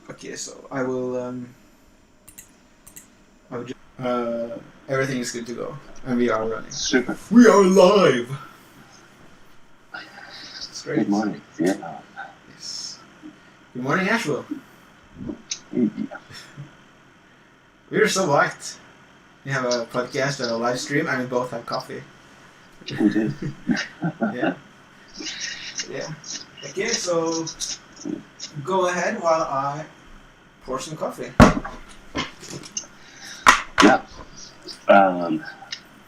Okay, so I will just, everything is good to go, and we are running. Super. We are live. It's great. Good morning, Vietnam. Yes. Good morning, Asheville. Yeah. We're so white. We have a podcast and a live stream, and we both have coffee. We did. Yeah. Yeah. Okay, so go ahead while I pour some coffee. Yeah.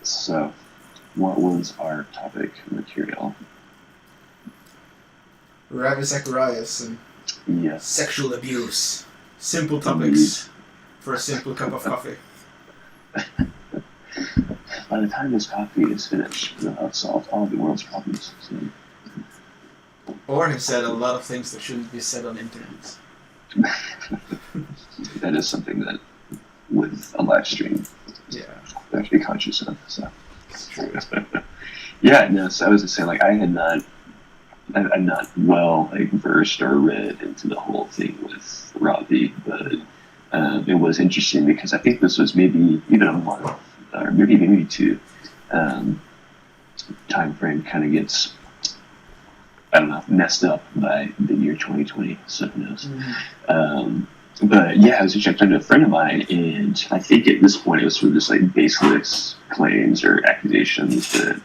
So, what was our topic material? Ravi Zacharias and Yes. sexual abuse. Simple topics for a simple cup of coffee. By the time this coffee is finished, we'll have solved all the world's problems. So. Or have said a lot of things that shouldn't be said on the internet. That is something that, with a live stream, Yeah. you have to be conscious of. So. It's true. Yeah, no, so I was just saying, like, I'm not well, like, versed or read into the whole thing with Ravi, but it was interesting because I think this was maybe even a month, or maybe two, time frame kind of gets, I don't know, messed up by the year 2020, so who knows. Mm-hmm. But yeah, I was just talking to a friend of mine, and I think at this point it was sort of just like baseless claims or accusations that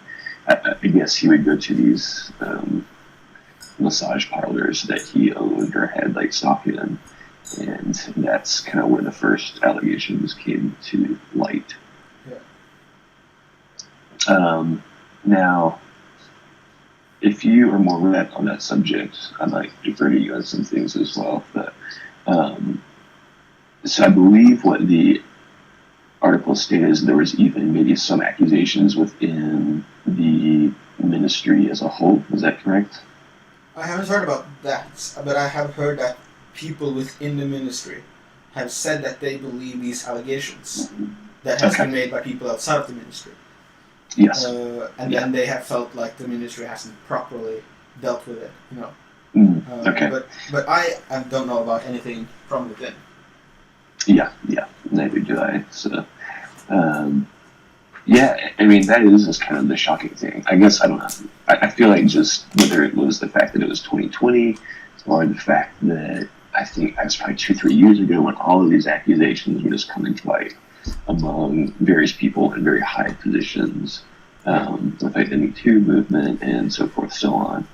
I guess he would go to these massage parlors that he owned or had like stock in, and that's kind of where the first allegations came to light. Yeah. Now, if you are more read on that subject, I might defer to you on some things as well. But so I believe what the article stated is there was even maybe some accusations within the ministry as a whole. Is that correct? I haven't heard about that, but I have heard that people within the ministry have said that they believe these allegations that has been made by people outside of the ministry. Yes. Then they have felt like the ministry hasn't properly dealt with it, you know. Okay. But I don't know about anything from within. Yeah, neither do I. So, yeah, I mean, that is just kind of the shocking thing. I guess, I don't know. I feel like just whether it was the fact that it was 2020 or the fact that I think that was probably 2-3 years ago when all of these accusations were just coming to light among various people in very high positions, with like the Me Too movement and so forth, so on.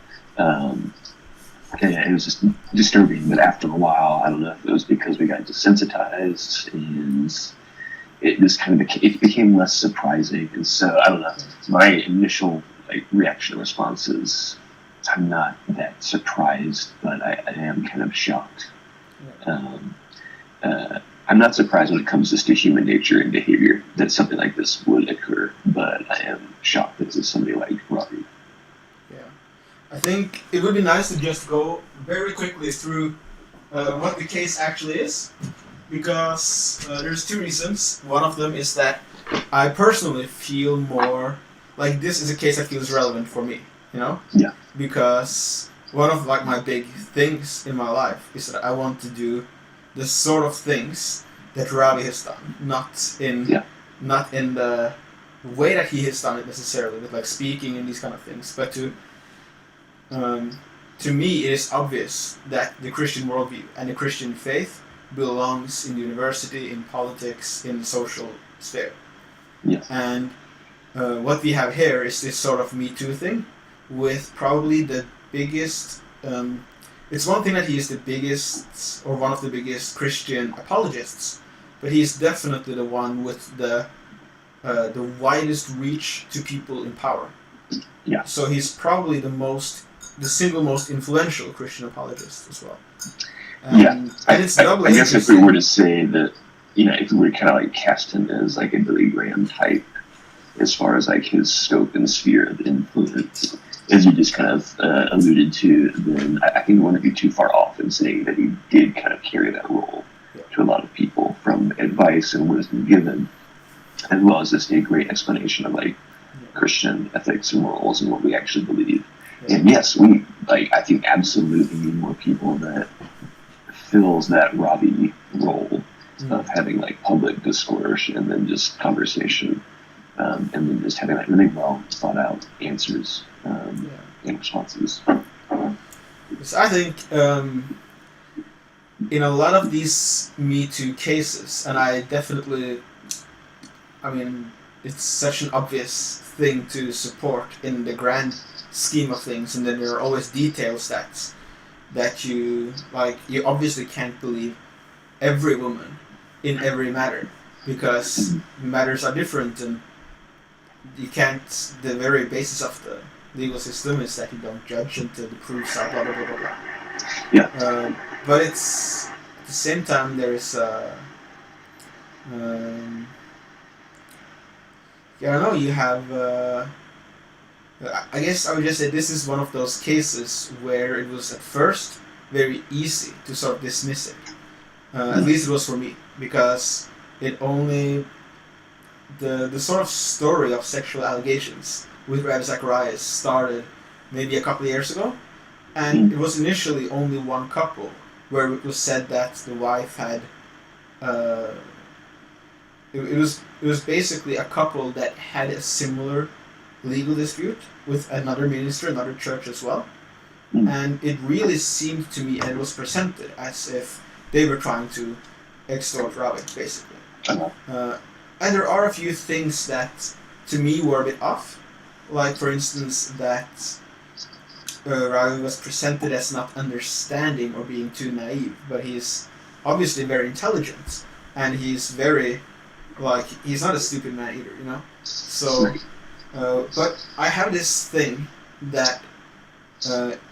And it was just disturbing, but after a while, I don't know if it was because we got desensitized and it just kind of became less surprising. And so, I don't know, my initial reaction and response is I'm not that surprised, but I am kind of shocked. I'm not surprised when it comes just to human nature and behavior that something like this would occur, but I am shocked that it's somebody like Ravi. Yeah. I think it would be nice to just go very quickly through what the case actually is, because there's two reasons. One of them is that I personally feel more like this is a case that feels relevant for me, you know? Yeah. Because one of my big things in my life is that I want to do the sort of things that Ravi has done, not in the way that he has done it necessarily, with speaking and these kind of things, but to me it is obvious that the Christian worldview and the Christian faith belongs in the university, in politics, in the social sphere. Yes. And what we have here is this sort of Me Too thing, with probably the biggest. It's one thing that he is the biggest, or one of the biggest Christian apologists, but he is definitely the one with the widest reach to people in power. Yeah. So he's probably the single most influential Christian apologist as well. And it's doubly I guess if we were to say that, if we were to kind of cast him as a Billy Graham type, as far as his scope and sphere of influence, as you just kind of alluded to, then I think we wouldn't be too far off in saying that he did kind of carry that role to a lot of people, from advice and wisdom given, as well as just a great explanation of Christian ethics and morals and what we actually believe. And yes, we I think absolutely need more people that fills that Ravi role of having like public discourse and then just conversation, and then just having like really well thought out answers and responses. So I think in a lot of these Me Too cases, and I mean, it's such an obvious thing to support in the grand scheme of things, and then there are always details that you obviously can't believe every woman in every matter, because matters are different, and you can't. The very basis of the legal system is that you don't judge until the proofs are blah blah blah blah blah. Yeah. But it's at the same time there's I don't know. You have. I guess I would just say this is one of those cases where it was at first very easy to sort of dismiss it. At least it was for me, because it only the sort of story of sexual allegations with Ravi Zacharias started maybe a couple of years ago, and it was initially only one couple where it was said that the wife had. It was basically a couple that had a similar legal dispute with another minister, another church as well, and it really seemed to me, and it was presented as if they were trying to extort Ravi, basically. And there are a few things that to me were a bit off, like for instance that Ravi was presented as not understanding or being too naive, but he's obviously very intelligent, and he's very he's not a stupid man either, you know. So, but I have this thing that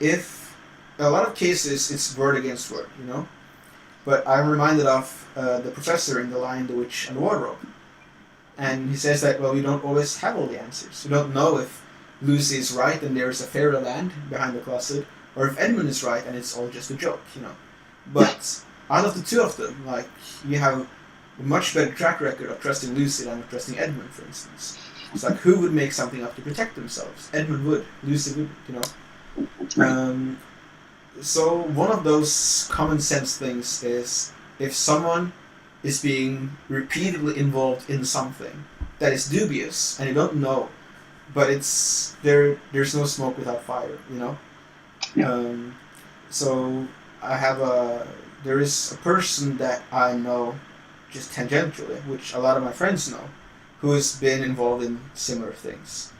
if a lot of cases it's word against word, you know. But I'm reminded of the professor in The Lion, the Witch, and the Wardrobe, and he says that we don't always have all the answers. We don't know if Lucy is right and there is a fairyland behind the closet, or if Edmund is right and it's all just a joke, you know. But out of the two of them, you have a much better track record of trusting Lucy than of trusting Edmund, for instance. It's like, who would make something up to protect themselves? Edmund would. Lucy would, you know. So one of those common sense things is if someone is being repeatedly involved in something that is dubious and you don't know, but it's there's no smoke without fire, you know. So there is a person that I know just tangentially, which a lot of my friends know, who has been involved in similar things,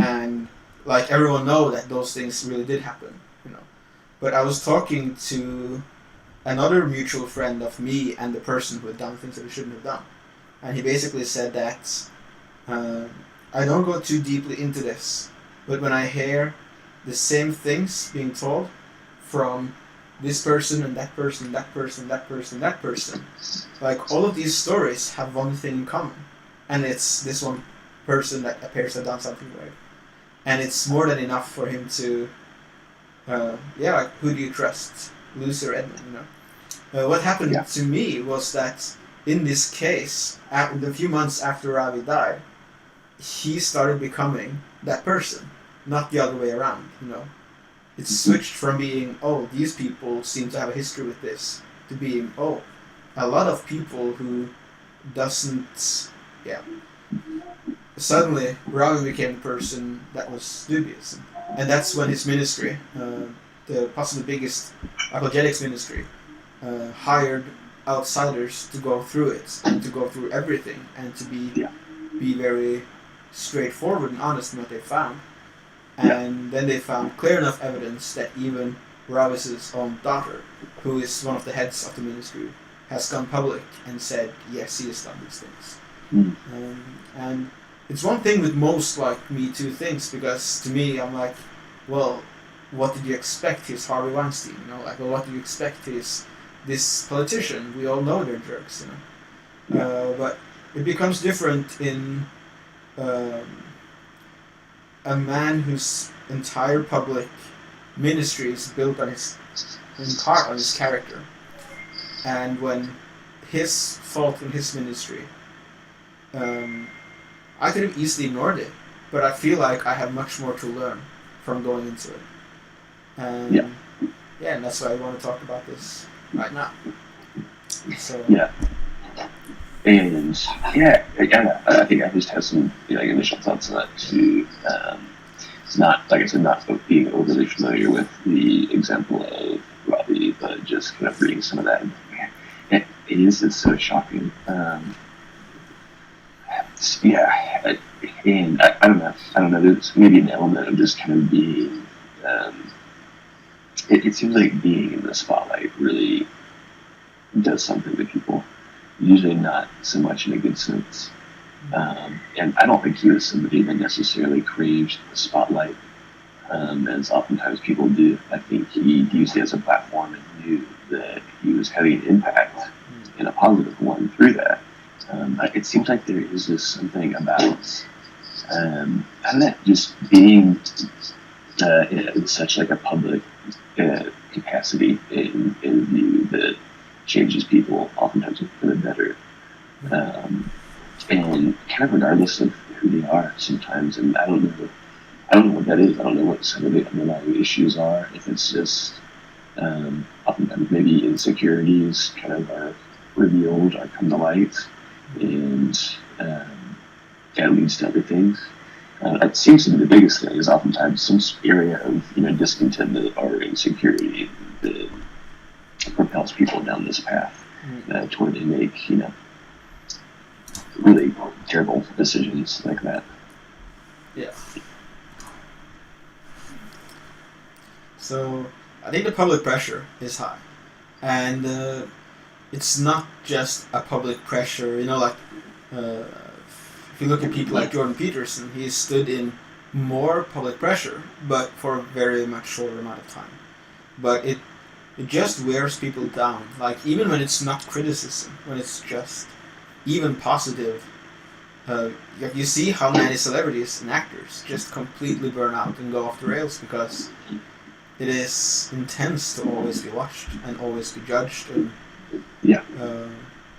and everyone know that those things really did happen, you know. But I was talking to another mutual friend of me and the person who had done things that he shouldn't have done, and he basically said that I don't go too deeply into this, but when I hear the same things being told from this person and that person, that person, that person, that person, all of these stories have one thing in common, and it's this one person that appears to have done something right, and it's more than enough for him to who do you trust, Lucy or Edmund, you know. What happened to me was that in this case, a few months after Ravi died, he started becoming that person, not the other way around, you know. It switched from being, these people seem to have a history with this, to being, a lot of people who doesn't, Suddenly, Ravi became a person that was dubious. And that's when his ministry, the possibly biggest apologetics ministry, hired outsiders to go through it, and to go through everything, and to be very straightforward and honest in what they found. And then they found clear enough evidence that even Ravis's own daughter, who is one of the heads of the ministry, has gone public and said, yes, he has done these things. And it's one thing with most Me Too things, because to me, I'm like, well, what did you expect? He's Harvey Weinstein, you know? What do you expect? He's this politician. We all know they're jerks, you know? But it becomes different in a man whose entire public ministry is built on his character, and when his fault in his ministry, I could have easily ignored it, but I feel like I have much more to learn from going into it, and and that's why I want to talk about this. right now. So Yeah. And I think I just have some initial thoughts on that too. Not, like I said, not being overly familiar with the example of Ravi, but just kind of reading some of that. Man, it's so shocking. And I don't know. There's maybe an element of just kind of being. It seems like being in the spotlight really does something to people. Usually not so much in a good sense. And I don't think he was somebody that necessarily craved the spotlight, as oftentimes people do. I think he used it as a platform and knew that he was having an impact, and a positive one, through that. It seems like there is just something about, I don't know, just being in such like a public capacity in view that changes people oftentimes for the better. And kind of regardless of who they are sometimes. And I don't know what that is. I don't know what some of the underlying issues are. If it's just oftentimes maybe insecurities kind of are revealed or come to light, and that leads to other things. It seems to be the biggest thing is oftentimes some area of discontent or insecurity that propels people down this path to where they make really terrible decisions like that. Yeah. So I think the public pressure is high, and it's not just a public pressure. If you look at people like Jordan Peterson, he stood in more public pressure, but for a very much shorter amount of time. But it just wears people down. Like, even when it's not criticism, when it's just even positive, you see how many celebrities and actors just completely burn out and go off the rails because it is intense to always be watched and always be judged. And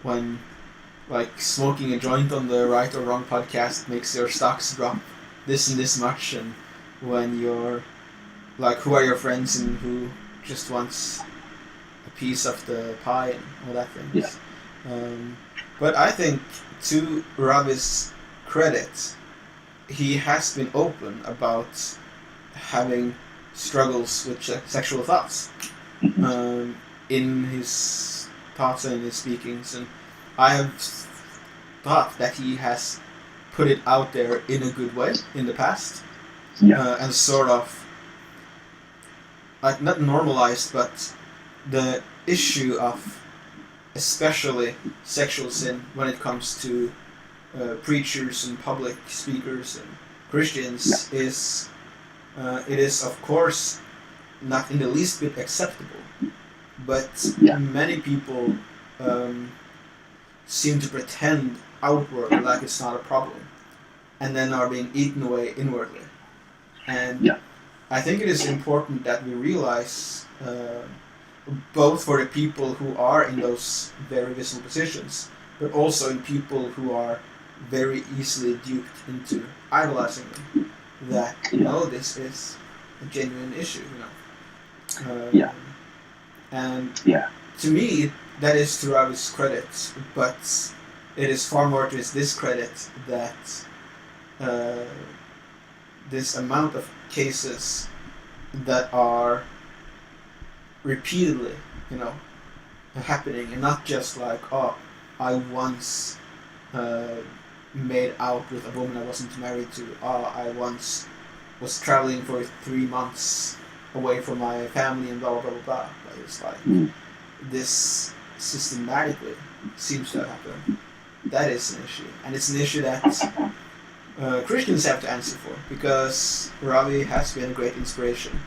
when like smoking a joint on the Right or Wrong podcast makes your stocks drop this and this much, and when you're like, who are your friends and who just wants a piece of the pie and all that things. But I think, to Ravi's credit, he has been open about having struggles with sexual thoughts in his thoughts and his speakings, and I have thought that he has put it out there in a good way in the past, and sort of like not normalized, but the issue of especially sexual sin when it comes to preachers and public speakers and Christians is it is of course not in the least bit acceptable, but many people seem to pretend outwardly like it's not a problem, and then are being eaten away inwardly. And I think it is important that we realize, both for the people who are in those very visible positions, but also in people who are very easily duped into idolizing them, that this is a genuine issue. And to me, that is to Ravi's credit, but it is far more to his discredit that this amount of cases that are repeatedly, happening, and not just like, I once made out with a woman I wasn't married to, I once was traveling for 3 months away from my family and blah blah blah blah blah. But it's like this systematically seems to happen. That is an issue, and it's an issue that Christians have to answer for, because Ravi has been a great inspiration,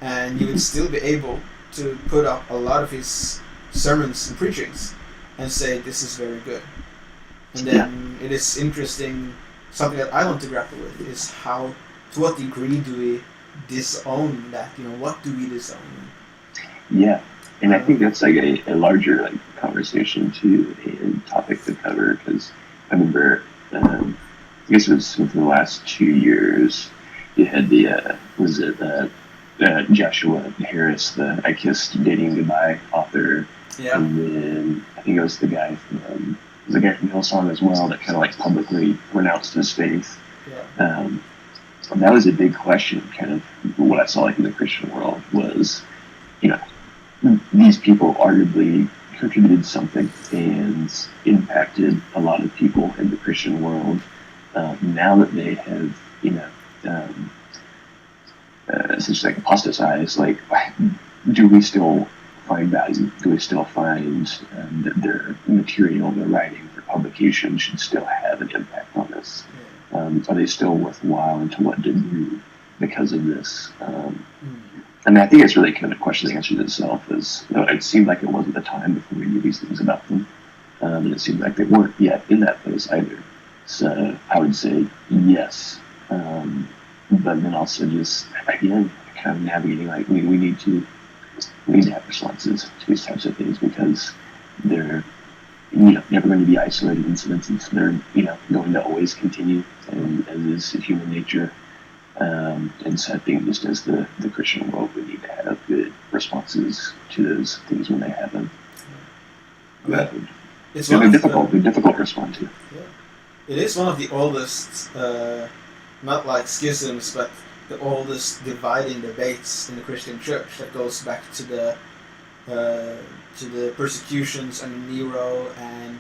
and you would still be able to put up a lot of his sermons and preachings and say this is very good. And then it is interesting, something that I want to grapple with is how, to what degree do we disown that? What do we disown? Yeah, and I think that's like a larger conversation too, and topic to cover, because I remember, I guess it was within the last 2 years, you had the Joshua Harris, the I Kissed Dating Goodbye author. Yeah. And then I think it was the guy from Hillsong as well that kind of like publicly renounced his faith. Yeah. And that was a big question. Kind of what I saw like in the Christian world was, these people arguably contributed something and impacted a lot of people in the Christian world. Now that they have, essentially like apostatized, like, do we still find value? Do we still find that their material, their writing for publication should still have an impact on us? Are they still worthwhile, and to what degree because of this? I mean, I think it's really kind of a question that answers itself. It seemed like it wasn't the time before we knew these things about them, and it seemed like they weren't yet in that place either. So I would say yes, but then also just again kind of navigating like we need to have responses to these types of things because they're never going to be isolated incidences. They're going to always continue, and as is human nature. And so I think just as the Christian world, we need to have good responses to those things when they happen. Yeah. They're difficult to respond to. Yeah. It is one of the oldest, not like schisms, but the oldest dividing debates in the Christian church that goes back to the persecutions under Nero and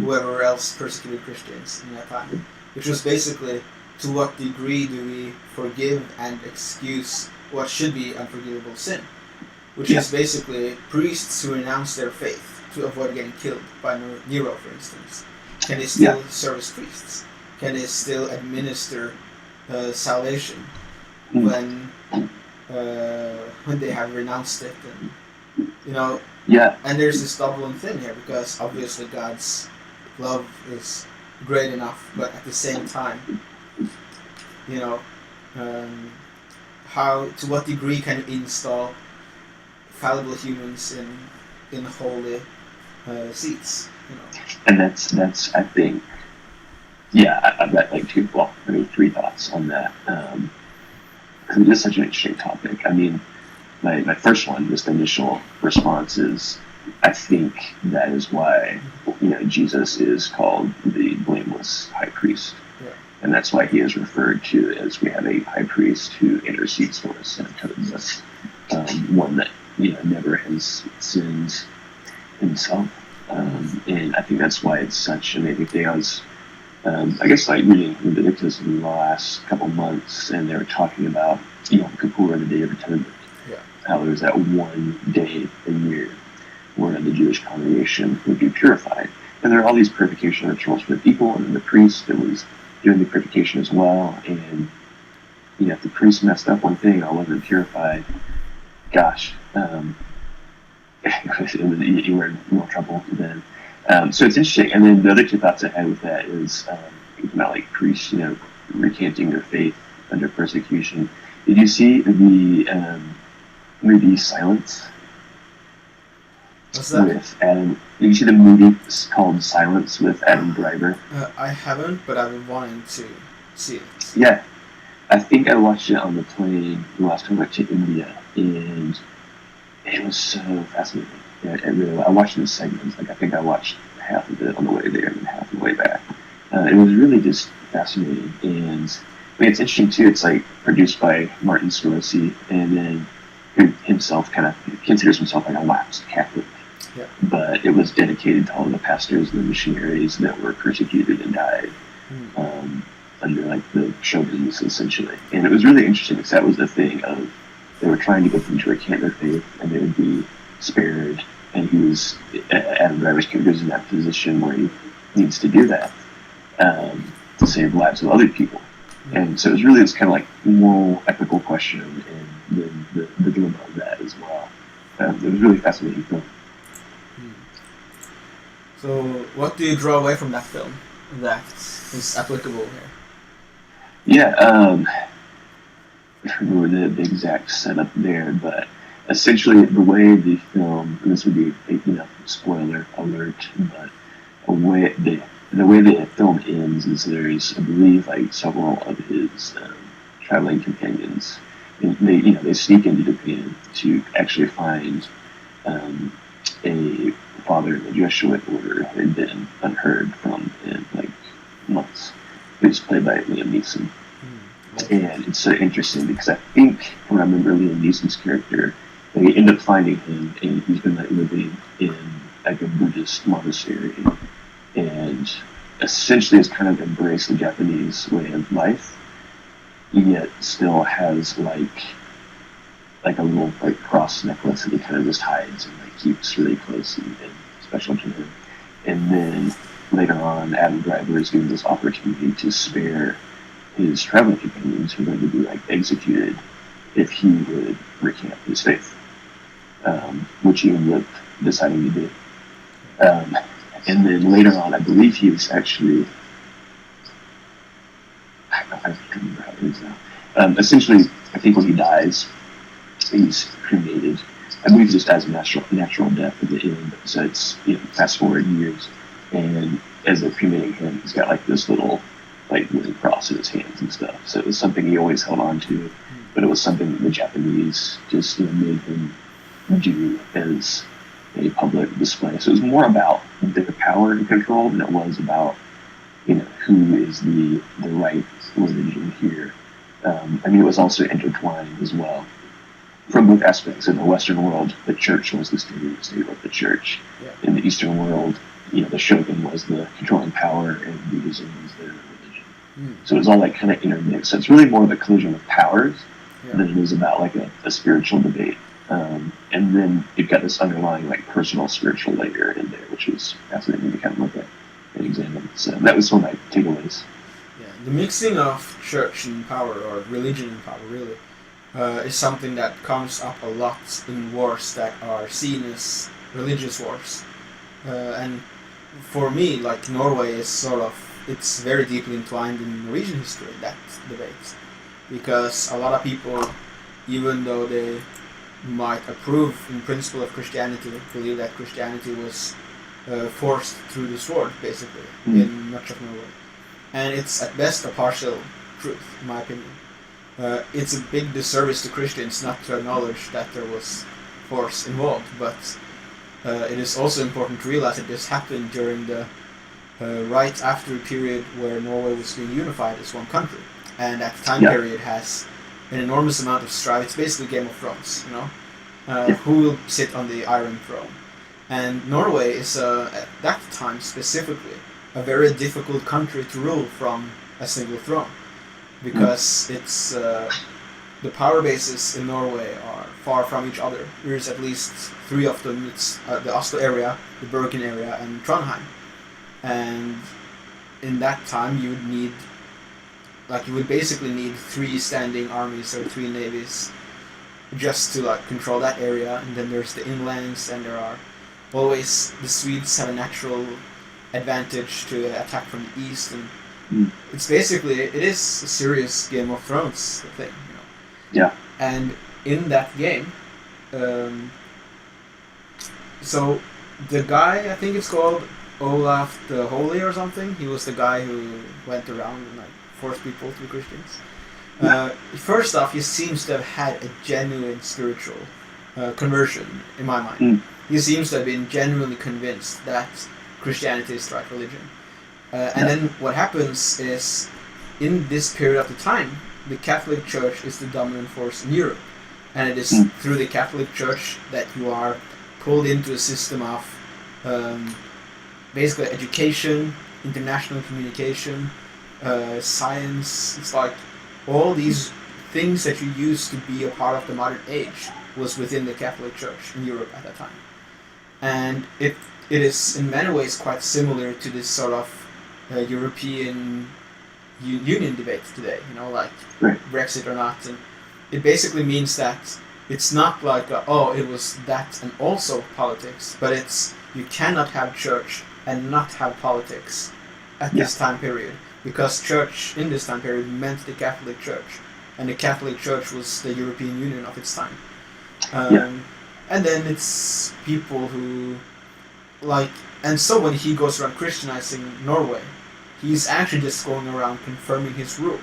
whoever else persecuted Christians in that time, which was basically, to what degree do we forgive and excuse what should be unforgivable sin? Which is basically priests who renounce their faith to avoid getting killed by Nero, for instance. Can they still serve as priests? Can they still administer salvation when they have renounced it? And and there's this doubling thing here, because obviously God's love is great enough, but at the same time, to what degree can you install fallible humans in holy seats? And that's I think, I've got like three thoughts on that. Because it is such an interesting topic. I mean, my first one, just the initial response is, I think that is why Jesus is called the blameless high priest. And that's why he is referred to as, we have a high priest who intercedes for us and atones us, one that never has sinned himself. And I think that's why it's such an amazing thing. I was, I guess, like reading Leviticus in the last couple months, and they were talking about Yom Kippur, the Day of Atonement. How there was that one day a year where the Jewish congregation would be purified. And there are all these purification rituals for the people, and then the priest that was doing the purification as well. And if the priest messed up one thing or wasn't purified, gosh, you were in real trouble then. So it's interesting. And then the other two thoughts I had with that is about like priests, recanting their faith under persecution. Did you see the movie Silence? What's that? With Adam. Did you see the movie called Silence with Adam Driver? I haven't, but I've been wanting to see it. Yeah. I think I watched it on the plane the last time I went to India, and it was so fascinating. I watched it in segments. Like, I think I watched half of it on the way there and half on the way back. It was really just fascinating. And it's interesting, too. It's like produced by Martin Scorsese, and then who himself kind of considers himself like a lapsed Catholic. Yeah. But it was dedicated to all of the pastors and the missionaries that were persecuted and died under like the show business, essentially. And it was really interesting because that was the thing of, they were trying to get them to recant their faith and they would be spared. And Adam Driver's character is in that position where he needs to do that to save the lives of other people. And so it was really this kind of like moral, ethical question, and then the dilemma of that as well. It was really fascinating film. So, what do you draw away from that film that is applicable here? Yeah, I don't remember the exact setup there, but essentially the way the film, and this would be spoiler alert, but the way the film ends is there's, I believe, like several of his traveling companions And they sneak into Japan to actually find a father in the Jesuit order who had been unheard from in like months. Who's played by Liam Neeson. And it's so interesting because I think, when I remember Liam Neeson's character, they end up finding him, and he's been like living in like a Buddhist monastery, and essentially has kind of embraced the Japanese way of life, yet still has like a little like cross necklace that he kind of just hides and like keeps really close and special to him. And then later on, Adam Driver is given this opportunity to spare his traveling companions who are going to be like executed if he would recant his faith, which he ended up deciding to do. And then later on, I believe he was actually, I can't remember how it is now. Essentially, I think when he dies, he's cremated. I believe he just dies a natural death at the end. So it's, fast forward years, and as they're cremating him, he's got like this little like wooden cross in his hands and stuff. So it was something he always held on to, but it was something that the Japanese just made him do as a public display. So it was more about their power and control than it was about who is the right religion here. It was also intertwined as well from both aspects. In the Western world, the church was the state of the church. Yeah. In the Eastern world, the shogun was the controlling power, and Buddhism was their religion. So it was all like kind of intermixed. So it's really more of a collision of powers than it is about like a spiritual debate. And then you've got this underlying like personal spiritual layer in there, which was fascinating to kind of look at and examine. So that was one of my takeaways. Yeah, the mixing of church and power, or religion and power, really, is something that comes up a lot in wars that are seen as religious wars. And for me, like, Norway is it's very deeply entwined in Norwegian history, that debate. Because a lot of people, even though they might approve in principle of Christianity, believe that Christianity was forced through the sword, basically, in much of Norway. And it's at best a partial truth, in my opinion. It's a big disservice to Christians not to acknowledge that there was force involved, but it is also important to realize that this happened during the right after a period where Norway was being unified as one country, and that time period has an enormous amount of strife. It's basically Game of Thrones, who will sit on the Iron Throne. And Norway is, at that time specifically, a very difficult country to rule from a single throne, because it's the power bases in Norway are far from each other. There's at least three of them. It's the Oslo area, the Bergen area, and Trondheim. And in that time, you would basically need three standing armies or three navies just to control that area. And then there's the inlands, and there are always the Swedes have a natural advantage to attack from the east, and it's basically, it is a serious Game of Thrones thing, Yeah. And in that game, so the guy, I think it's called Olaf the Holy or something. He was the guy who went around and forced people to be Christians. First off, he seems to have had a genuine spiritual conversion, in my mind. He seems to have been genuinely convinced that Christianity is the right religion. And then what happens is, in this period of the time, the Catholic Church is the dominant force in Europe. And it is through the Catholic Church that you are pulled into a system of basically education, international communication, science. It's like all these things that you used to be a part of the modern age was within the Catholic Church in Europe at that time. And it is in many ways quite similar to this sort of European Union debate today, Brexit or not. And it basically means that it's not like, it was that and also politics, but it's, you cannot have church and not have politics at this time period, because church in this time period meant the Catholic Church, and the Catholic Church was the European Union of its time. And then it's people who and so when he goes around Christianizing Norway, he's actually just going around confirming his rule,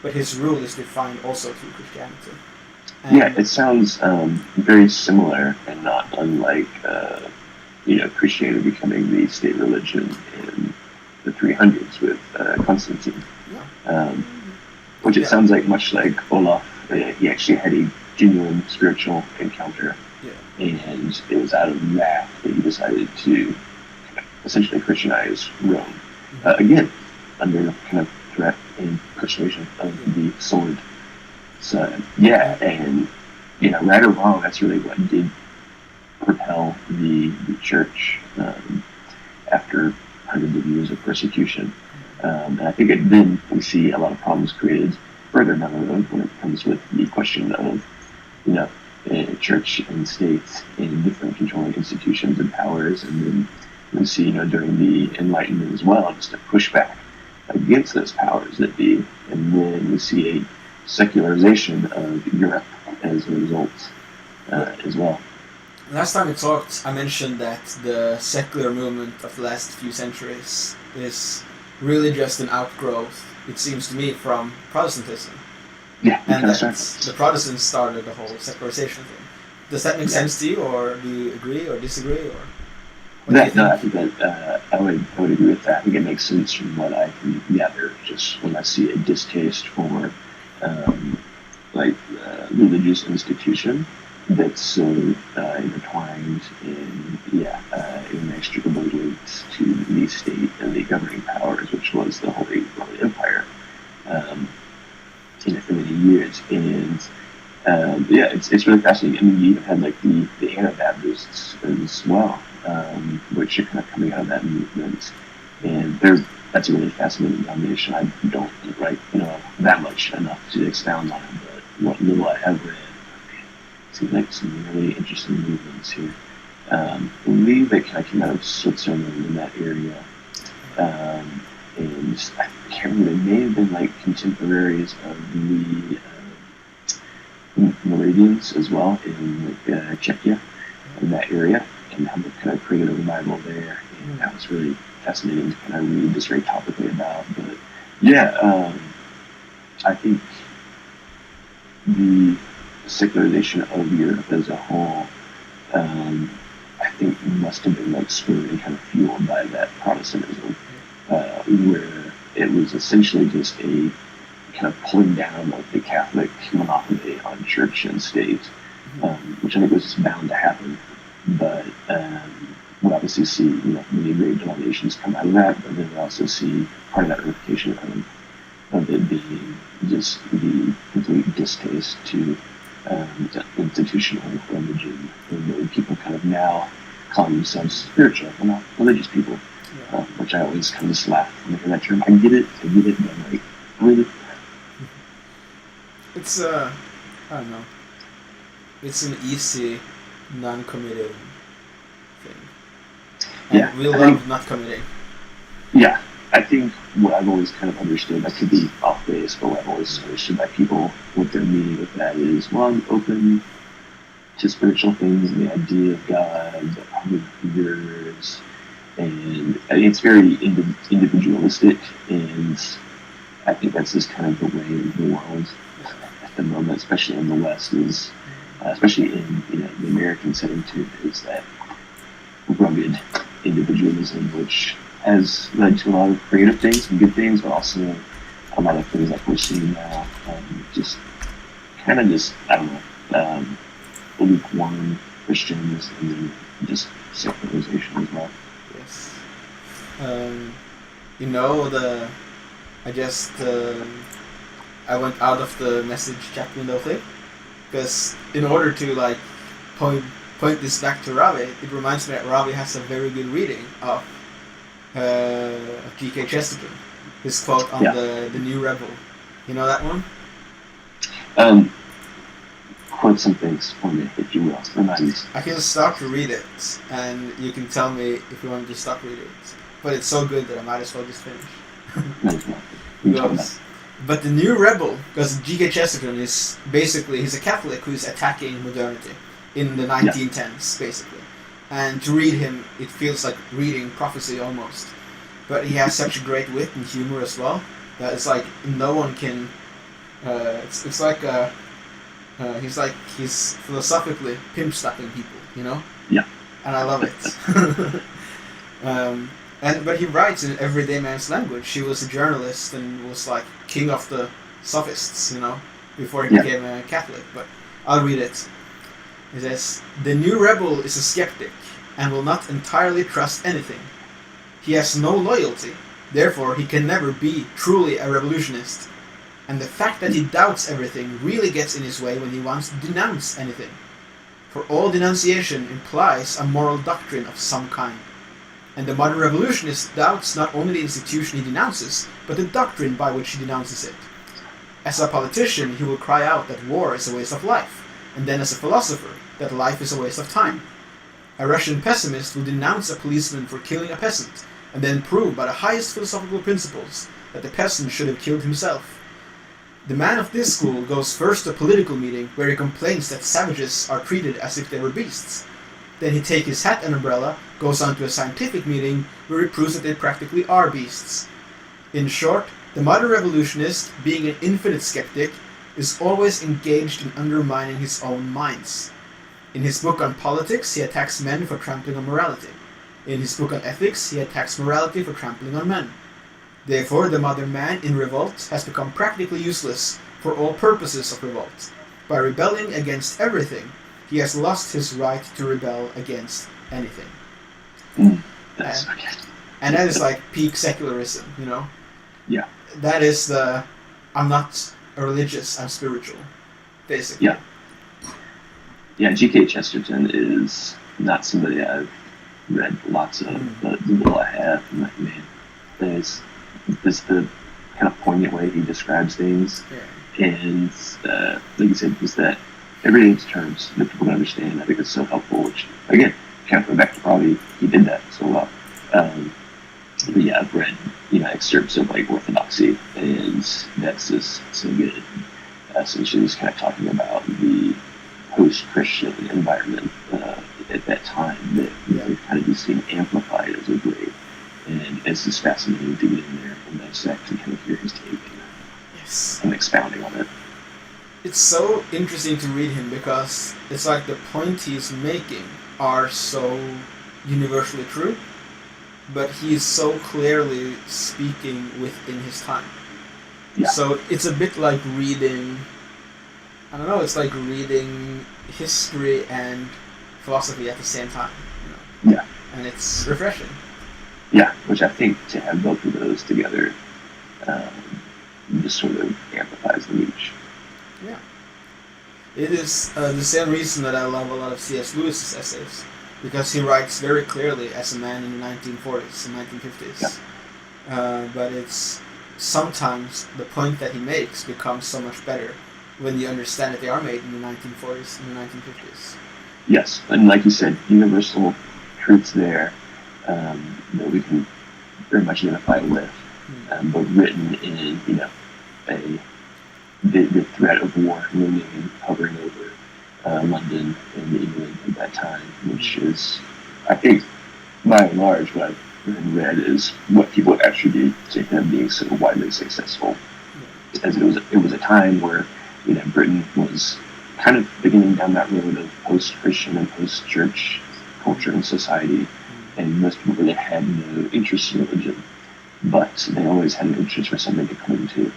but his rule is defined also through Christianity. Yeah, it sounds very similar and not unlike Christianity becoming the state religion in the 300s with Constantine. Which it sounds like much like Olaf. He actually had a genuine spiritual encounter, and it was out of that he decided to essentially Christianize Rome. Again, under kind of threat and persuasion of the sword. So and right or wrong, that's really what did propel the church after hundreds of years of persecution. And I think then we see a lot of problems created further down the road when it comes with the question of, church and states and different controlling institutions and powers. And then we see, during the Enlightenment as well, just a pushback against those powers that be. And then we see a secularization of Europe as a result as well. Last time we talked, I mentioned that the secular movement of the last few centuries is really just an outgrowth, it seems to me, from Protestantism. Yeah, and that the Protestants started the whole secularization thing. Does that make sense to you, or do you agree or disagree, or? I think that I would agree with that. I think it makes sense from what I can gather. Just when I see a distaste for religious institution that's so intertwined and inextricably linked to the state and the governing powers, which was the Holy Roman Empire, for many years. And it's really fascinating. I mean, you even had the Anabaptists as well, which are kind of coming out of that movement, and that's a really fascinating denomination. I don't write that much enough to expound on it, but what little I have read, seems like some really interesting movements here. I believe they kind of came out of Switzerland in that area, and I can't remember. They may have been contemporaries of the Moravians as well in Czechia, in that area, and how they kind of created a revival there. And that was really fascinating to kind of read this very topically about. But I think the secularization of Europe as a whole, I think must have been spurred and kind of fueled by that Protestantism, where it was essentially just a kind of pulling down of the Catholic monopoly on church and state, which I think was just bound to happen. But we obviously see many great denominations come out of that, but then we also see part of that ramification of it being just the complete distaste to institutional religion, and people kind of now call themselves spiritual, but not religious people, which I always kind of just laugh when I hear that term. I get it, but I'm really? It's I don't know. It's an easy, non-committing thing. And we love not committing. Yeah, I think what I've always kind of understood, that could be off base, but what I've always understood by people, what their meaning with that is, well, I'm open to spiritual things and the idea of God, but probably yours. And I think it's very individualistic, and I think that's just kind of the way of the world at the moment, especially in the West, is especially in the American setting too, is that rugged individualism, which has led to a lot of creative things and good things, but also a lot of things like we're seeing now, just I don't know, lukewarm Christians, and then just secularization as well. Yes. I went out of the message chat window thing, because in order to point this back to Ravi, it reminds me that Ravi has a very good reading of G.K. Chesterton, his quote on the New Rebel. You know that one? Quote some things for me, if you will. Remind me. I can start to read it, and you can tell me if you want to stop reading it. But it's so good that I might as well just finish. It goes, but the New Rebel, because G.K. Chesterton is basically, he's a Catholic who's attacking modernity in the 1910s, basically. And to read him, it feels like reading prophecy almost. But he has such great wit and humor as well, that it's like no one can... it's like He's philosophically pimp slapping people, you know. Yeah. And I love it. But he writes in everyday man's language. He was a journalist and was like king of the sophists, you know, before he became a Catholic. But I'll read it. It says, "The new rebel is a skeptic and will not entirely trust anything. He has no loyalty, therefore he can never be truly a revolutionist. And the fact that he doubts everything really gets in his way when he wants to denounce anything. For all denunciation implies a moral doctrine of some kind. And the modern revolutionist doubts not only the institution he denounces, but the doctrine by which he denounces it. As a politician, he will cry out that war is a waste of life, and then as a philosopher, that life is a waste of time. A Russian pessimist will denounce a policeman for killing a peasant, and then prove by the highest philosophical principles that the peasant should have killed himself. The man of this school goes first to a political meeting where he complains that savages are treated as if they were beasts. Then he takes his hat and umbrella, goes on to a scientific meeting where he proves that they practically are beasts. In short, the modern revolutionist, being an infinite skeptic, is always engaged in undermining his own minds. In his book on politics, he attacks men for trampling on morality. In his book on ethics, he attacks morality for trampling on men. Therefore, the modern man in revolt has become practically useless for all purposes of revolt. By rebelling against everything, he has lost his right to rebel against anything." And that is like peak secularism, you know? Yeah. That is I'm not religious, I'm spiritual, basically. Yeah. Yeah, G.K. Chesterton is not somebody I've read lots of, but the little I have, I'm like, man, there's the kind of poignant way he describes things. Yeah. And like you said, just that everyday terms that people can understand. I think it's so helpful, which, again, kind of going back to Ravi, he did that so well. But yeah, I've read, excerpts of like Orthodoxy, and that's just so good. Essentially, he's kind of talking about the post-Christian environment at that time that kind of just seemed amplified as a great. And it's just fascinating to get in there and dissect and kind of hear his take and expounding on it. It's so interesting to read him because it's like the point he's making are so universally true, but he is so clearly speaking within his time. Yeah. So it's a bit like reading, I don't know, it's like reading history and philosophy at the same time. Yeah. And it's refreshing. Yeah, which I think to have both of those together just sort of amplifies them each. Yeah. It is the same reason that I love a lot of C.S. Lewis's essays, because he writes very clearly as a man in the 1940s and 1950s. Yeah. But it's sometimes the point that he makes becomes so much better when you understand that they are made in the 1940s and the 1950s. Yes, and like you said, universal truths there that we can very much identify with, but written in, the threat of war looming and hovering over London and England at that time, which is, I think, by and large, what I've read is what people attribute to him being so widely successful. As it was a time where, Britain was kind of beginning down that road of post-Christian and post-church culture and society, and most people really had no interest in religion, but they always had an interest for something to cling to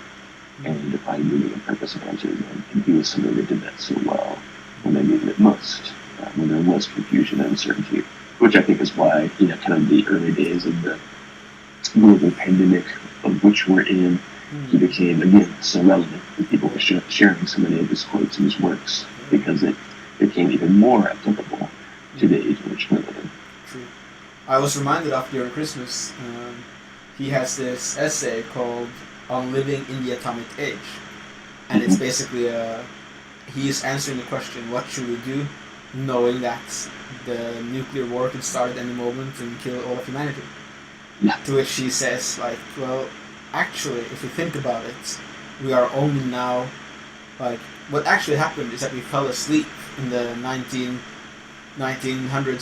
and to find meaning and purpose and answers in. And he was somebody that did that so well when they needed it most, when there was confusion and uncertainty, which I think is why, kind of the early days of the global pandemic of which we're in, he became, again, so relevant that people were sharing so many of his quotes and his works because it became even more applicable to the age in which we're living. True. I was reminded of during Christmas, he has this essay called On Living in the Atomic Age. And it's basically he is answering the question, what should we do knowing that the nuclear war can start at any moment and kill all of humanity? Yeah. To which he says, well, actually, if you think about it, we are only now, what actually happened is that we fell asleep in the 1900s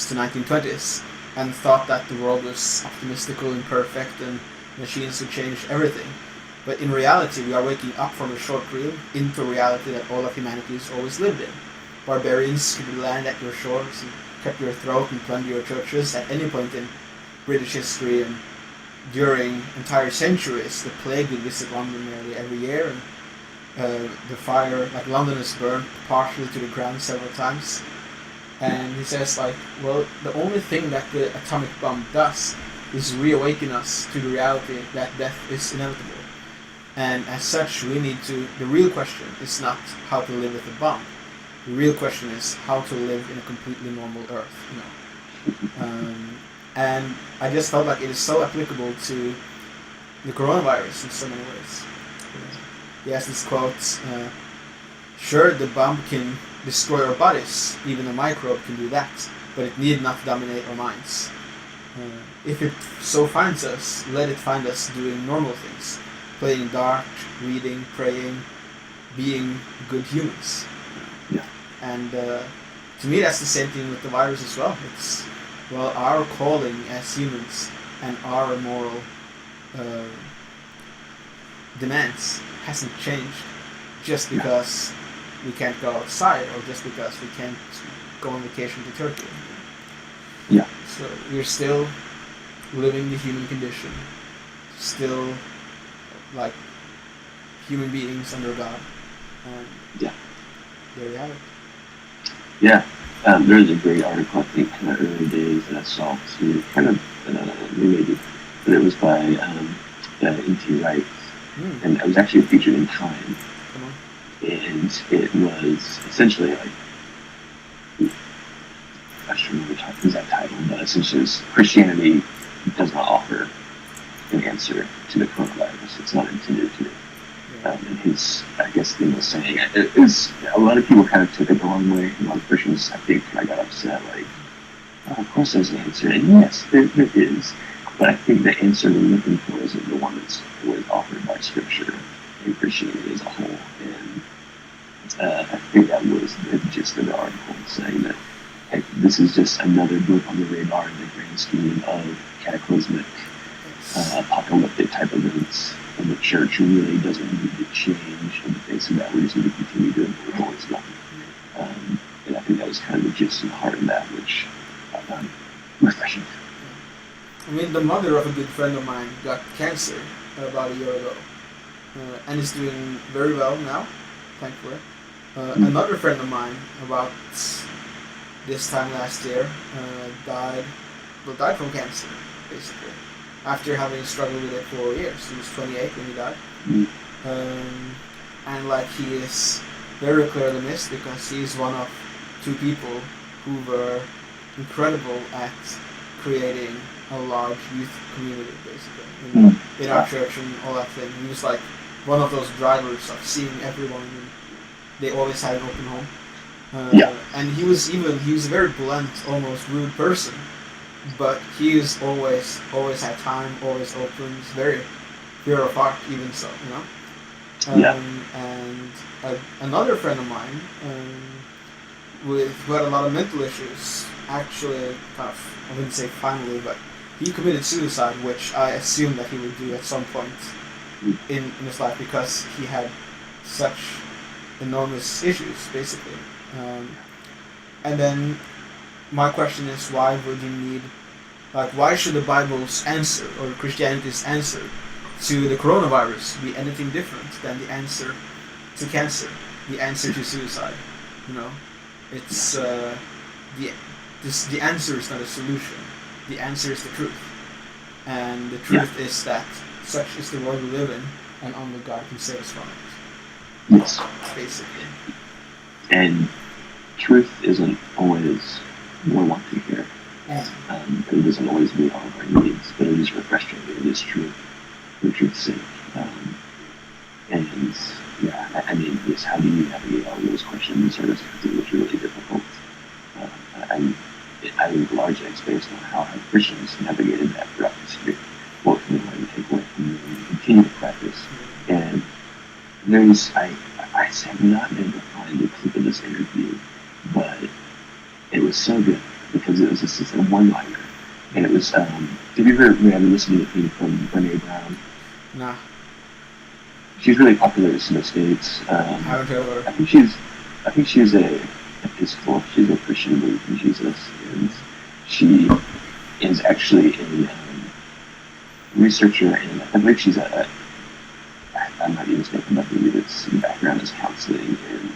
to 1920s and thought that the world was optimistical and perfect and machines would change everything. But in reality, we are waking up from a short dream into a reality that all of humanity has always lived in. Barbarians could land at your shores and cut your throat and plunder your churches at any point in British history, and during entire centuries, the plague would visit London nearly every year, and the fire, like London is burned partially to the ground several times. And he says, like, well, the only thing that the atomic bomb does is reawaken us to the reality that death is inevitable. And as such, we need to, the real question is not how to live with the bomb. The real question is how to live in a completely normal Earth, you know. And I just felt like it is so applicable to the coronavirus in so many ways. He has this quote, sure, the bomb can destroy our bodies, even a microbe can do that, but it need not dominate our minds. If it so finds us, let it find us doing normal things, playing dart, reading, praying, being good humans. Yeah. And to me that's the same thing with the virus as well. It's, well, our calling as humans and our moral demands hasn't changed just because we can't go outside or just because we can't go on vacation to Turkey. Yeah. So we're still living the human condition, still like human beings under God. And there you have it. Yeah. There's a great article, I think, kind of early days that I saw too, kind of related, but it was by N.T. Wright, and it was actually featured in Time. And it was essentially like, I should remember the exact title, but essentially it's Christianity does not offer an answer to the coronavirus. It's not intended to. And his, I guess, thing was saying, it was, a lot of people kind of took it the wrong way. A lot of Christians, I think, kind of got upset, like, oh, of course there's an answer. And yes, there is. But I think the answer they're looking for isn't the one that's was offered by Scripture and Christianity as a whole. And I think that was the gist of the article, saying that, hey, this is just another blip on the radar in the grand scheme of cataclysmic, apocalyptic type events. And the church really doesn't need to change in the face of that. We just need to continue doing what we've always done. And I think that was kind of the gist and heart of that, which I found refreshing. I mean, the mother of a good friend of mine got cancer about a year ago, and is doing very well now, thankfully. Another friend of mine, about this time last year, died from cancer, basically, after having struggled with it for years. He was 28 when he died. And like, he is very clearly missed because he is one of two people who were incredible at creating a large youth community, basically, in our church and all that thing. He was like one of those drivers of seeing everyone, and they always had an open home. And he was a very blunt, almost rude person, but he is always had time, always open, very pure of heart, even so, you know. And another friend of mine, who had a lot of mental issues, actually, kind of, I wouldn't say finally, but he committed suicide, which I assumed that he would do at some point in his life because he had such enormous issues, basically. And then my question is, why would you need, like, why should the Bible's answer or Christianity's answer to the coronavirus be anything different than the answer to cancer, the answer to suicide? You know, it's the answer is not a solution. The answer is the truth, and the truth is that such is the world we live in, and only God can save us from it. Yes, basically. And truth isn't always what we want to hear. It doesn't always meet all of our needs, but it is refreshing. It is true for truth's sake. And I mean, yes, how do you navigate all those questions? Or those things really difficult. I think largely it's based on how Christians navigated that throughout history. What can we learn and take away from it and continue to practice? And there's, I have not been able to find a clip of this interview, but it was so good because it was just a one-liner. And it was, have you ever listened to anything from Brene Brown? Nah. she's really popular in the States. Haven't heard of her. I think she's a Episcopal. She's a Christian believer in Jesus, and she is actually a researcher, and I believe she's I might be mistaken, but I believe its background is counseling and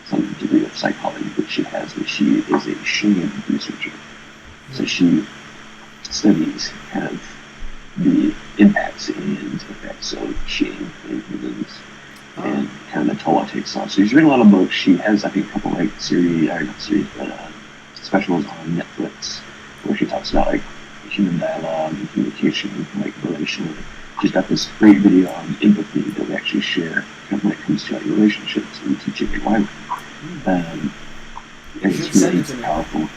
some degree of psychology, which she has, but she is a shame researcher. So she studies kind of the impacts and effects of shame in humans and kind of the toll it takes on. So she's written a lot of books. She has, I think, a couple like specials on Netflix where she talks about like human dialogue and communication, like relationally. She's got this great video on empathy that we actually share kind of when it comes to like relationships and teaching it why. And it's really powerful.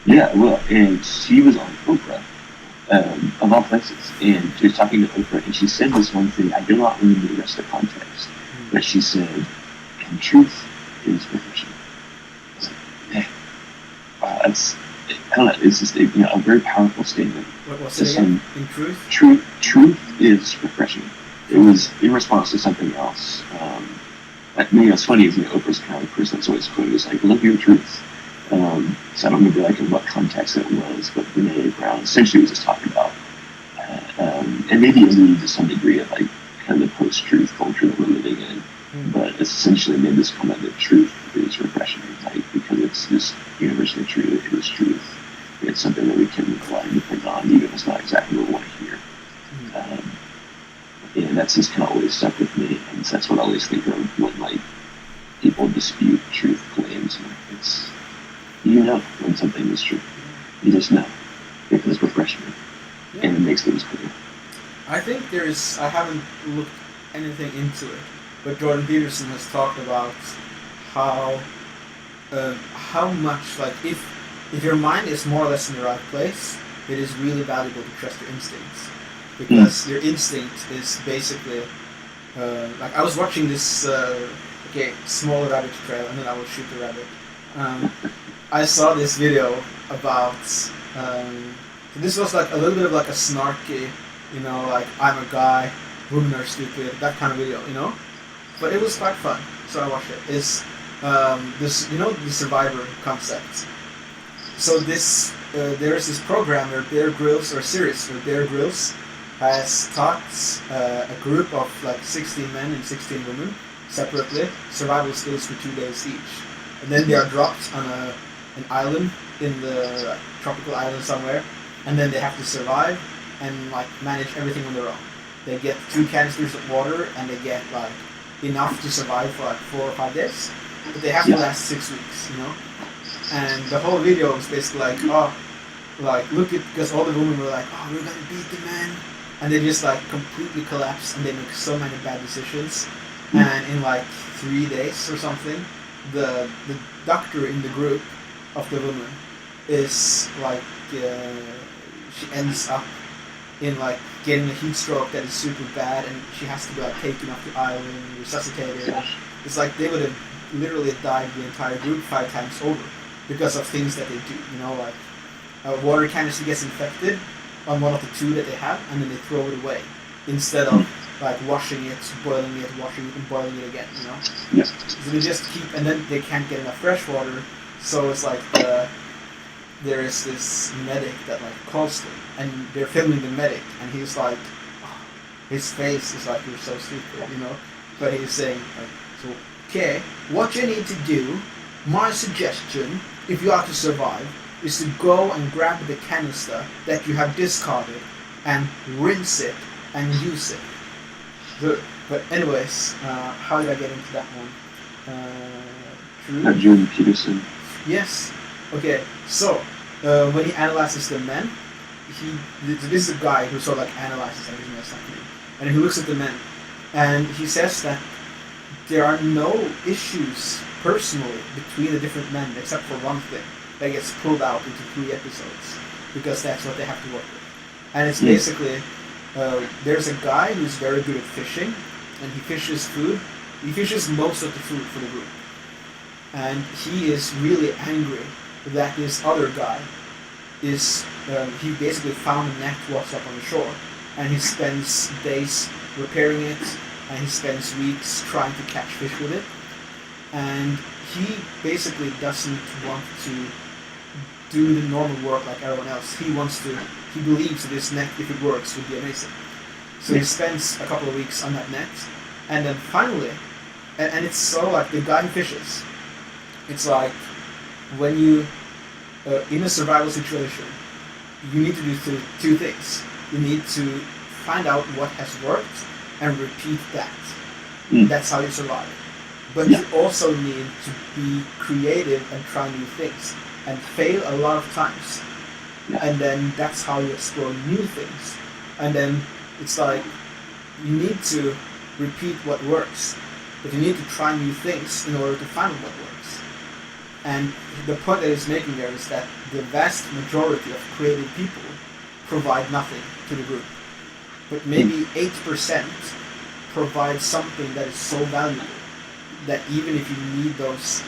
Yeah, well, and she was on Oprah, of all places, and she was talking to Oprah, and she said this one thing. I do not remember the rest of the context, but she said, "And truth is refreshing." I was like, man, wow, that's, I don't know, it's just a very powerful statement. What's it again? In truth? Truth is refreshing. It was in response to something else. What's funny is Oprah's kind of person that's always quoted is like, "Live your truth." So I don't remember like in what context it was, but Brene Brown essentially was just talking about, and maybe it alluded to some degree of like kind of the post-truth culture that we're living in, but it's essentially made this comment that truth is refreshing, like, because it's just universally true. It is truth. It's something that we can rely and depend on, even if it's not exactly what we want to hear. And that's just kind of always stuck with me, and so that's what I always think of when like people dispute truth claims. It's, you know when something is true. You just know because it's refreshing, and it makes things clear. I think I haven't looked anything into it, but Jordan Peterson has talked about how much, like, if your mind is more or less in the right place, it is really valuable to trust your instincts, because your instinct is basically like, I was watching this small rabbit trail, and then I will shoot the rabbit. I saw this video about this was like a little bit of like a snarky, like, I'm a guy, women are stupid, that kind of video, but it was quite fun, so I watched it. It's this, the Survivor concept. So this there's this programmer, Bear Grylls, or series where Bear Grylls has taught a group of like 16 men and 16 women separately survival skills for 2 days each, and then they are dropped on an island in the tropical island somewhere, and then they have to survive and like manage everything on their own. They get 2 canisters of water, and they get like enough to survive for like 4 or 5 days, but they have to last 6 weeks, And the whole video was basically like, look at, because all the women were like, oh, we're gonna beat the men, and they just like completely collapse, and they make so many bad decisions, and in like 3 days or something, the doctor in the group of the woman is like, she ends up in like getting a heat stroke that is super bad, and she has to be like taken off the island, resuscitated. It's like they would have literally died the entire group 5 times over because of things that they do. Like a water canister gets infected on one of the 2 that they have, and then they throw it away instead of like washing it, boiling it, washing it, and boiling it again. So they just keep, and then they can't get enough fresh water. So it's like there is this medic that like calls them, and they're filming the medic, and he's like, his face is like, you're so stupid, But he's saying, like, so, okay, what you need to do, my suggestion, if you are to survive, is to go and grab the canister that you have discarded and rinse it and use it. But anyways, how did I get into that one? Jordan Peterson. Yes. Okay. So when he analyzes the men, this is a guy who sort of like analyzes everything that's happening, and he looks at the men, and he says that there are no issues personally between the different men except for one thing that gets pulled out into 3 episodes, because that's what they have to work with. And it's basically, there's a guy who's very good at fishing, and he fishes food. He fishes most of the food for the group. And he is really angry that this other guy is, he basically found a net washed up on the shore, and he spends days repairing it, and he spends weeks trying to catch fish with it. And he basically doesn't want to do the normal work like everyone else. He believes that this net, if it works, would be amazing. So he spends a couple of weeks on that net, and then finally, and it's so like the guy who fishes, it's like when you, in a survival situation, you need to do two things. You need to find out what has worked and repeat that. That's how you survive. But you also need to be creative and try new things and fail a lot of times. And then that's how you explore new things. And then it's like you need to repeat what works, but you need to try new things in order to find what works. And the point that he's making there is that the vast majority of creative people provide nothing to the group. But maybe 8% provide something that is so valuable that even if you need those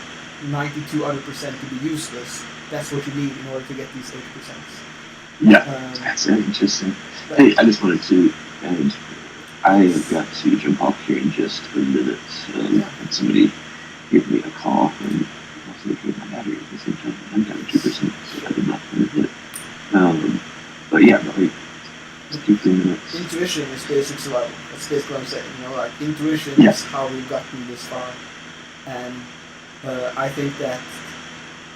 92 other percent to be useless, that's what you need in order to get these 8%. Yeah, that's interesting. Hey, I just wanted to add, I have got to jump off here in just a minute. And somebody gave me a call, and I was looking at my battery at the same time. I'm down 2%, so I did not want to hit it. But yeah, like 15 minutes. Intuition is basic survival. That's basically what I'm saying. You know, like intuition is how we've gotten this far, and I think that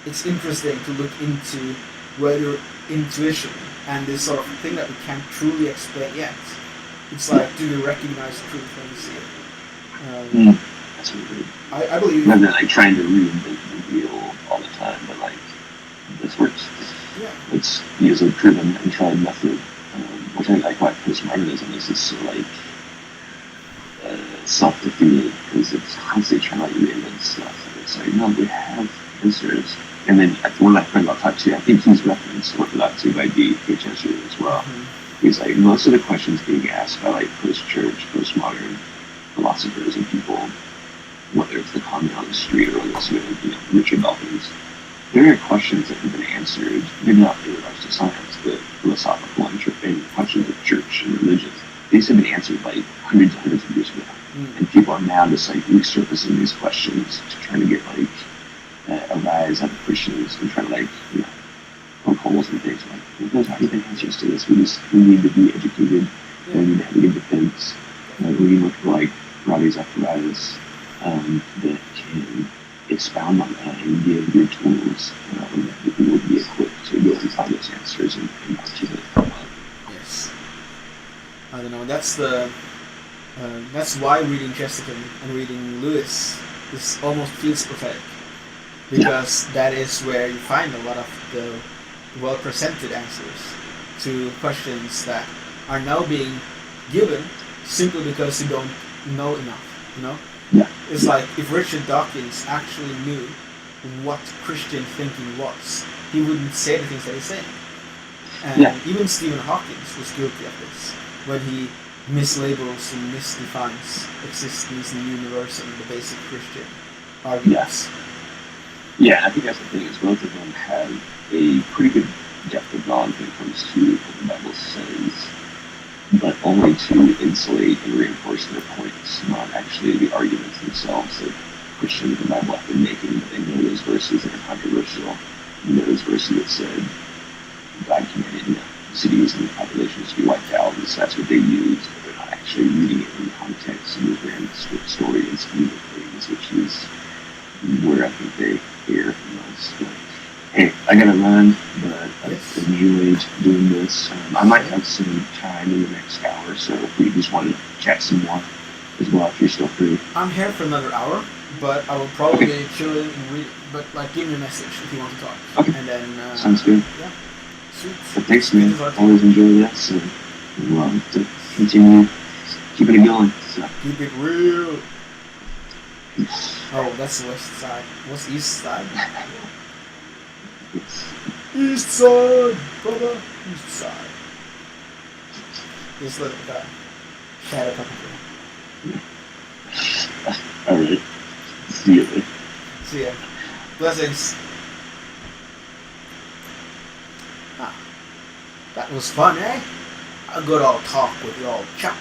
it's interesting to look into whether intuition and this sort of thing that we can't truly explain yet. It's like, do we recognize truth when we see it? That's really good. I believe. Rather than like trying to reinvent the wheel all the time, but like this works. Yeah. Let's use a proven and tried method. Which I like why postmodernism is just so like self-defeating, because it's constantly trying to like reinvent stuff. And it's like, no, we have answers. And then one of my friends I'll talk to, I think he's referenced Orthodoxy by D.H. Asheville as well. He's like, most of the questions being asked by like post-church, postmodern philosophers and people, whether it's the common on the street or whether it's Richard Dawkins, there are questions that have been answered, maybe not in regards to science, but philosophical and questions of church and religion. These have been answered like hundreds of years ago. And people are now just like resurfacing these questions to try to get like a rise out of Christians and try to like, poke holes and things. Like, there's not even answers to this. We need to be educated, and we need to have a good defense. We need to look for like Ravi Zacharias that can expound on that and give your tools that you will be equipped to go and find those answers and articulate from that. Yes. I don't know. That's why reading Chesterton and reading Lewis almost feels prophetic, because that is where you find a lot of the well-presented answers to questions that are now being given simply because you don't know enough. Yeah. It's like if Richard Dawkins actually knew what Christian thinking was, he wouldn't say the things that he's saying. And even Stephen Hawking was guilty of this, when he mislabels and misdefines existence and the universe and the basic Christian arguments. Yeah, I think that's the thing, is both of them have a pretty good depth of knowledge when it comes to what the Bible says, but only to insulate and reinforce their points, not actually the arguments themselves that Christians in the Bible have been making. But they know those verses that are controversial. You know those verses that said God commanded cities and populations to be wiped out, and so that's what they use, but they're not actually reading it in context and within the story and scheme of things, which is where I think they err most. Hey, I gotta run, but I've enjoyed doing this. I might have some time in the next hour or so if we just want to chat some more as well, if you're still free. I'm here for another hour, but I will probably be chilling and read, but like give me a message if you want to talk. Okay. And then sounds good. Yeah. Sweet. But thanks, man. Always enjoy this, and we'll have to continue keeping it going. So. Keep it real. Oh, that's the west side. What's the east side? East side, brother. East side. Just let it die. Shadow puppetry. Alright. See you later. See ya. Blessings. That was fun, eh? A good old talk with the old chap.